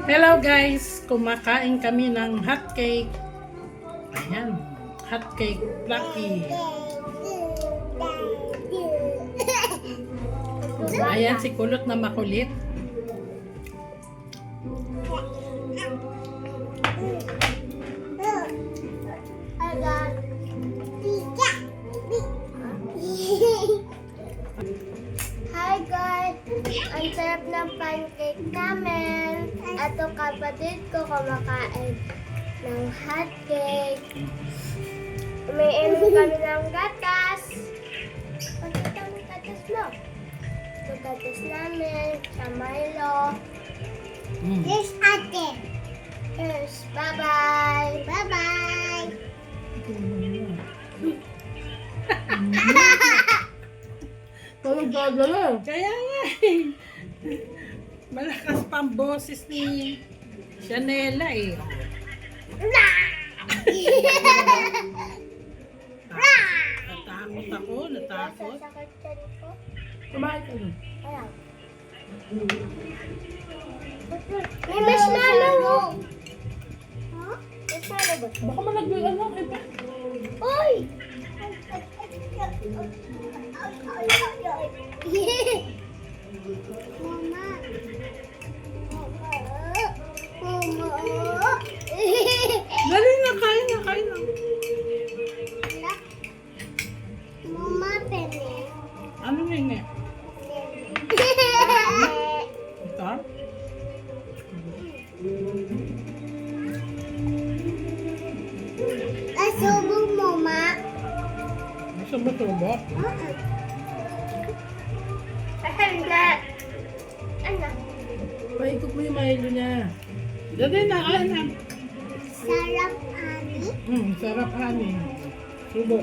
Hello guys! Kumakain kami ng hot cake. Ayan, hot cake Lucky. Ayan si Kulot na makulit. Hi guys! Ang sarap ng pancake namin. Ito kapatid ko kumakain ng hot cake. Umiinom kami ng gatas. Pakita mo yung gatas mo. Ito gatas namin sa Milo. Yes, ate. Yes, bye-bye. Bye-bye. Kaya nga malakas pang boses ni Shanela eh. Natakot ako, natakot. Sasakit siya dito. Kumain ka nun. Ayan. May marshmallow. Huh? Marshmallow ba? Baka malagyan ano, iba. Uy! Mama. Mama. Dali na, kain na, kain na. Mama, pene. Ano nga? Ito? Asubo mo, ma. Gusto mo tubo? Hindi. Ano? Paikot mo yung Milo niya. Dali na, kain na. Sarap, ani. Sarap ani. Subo.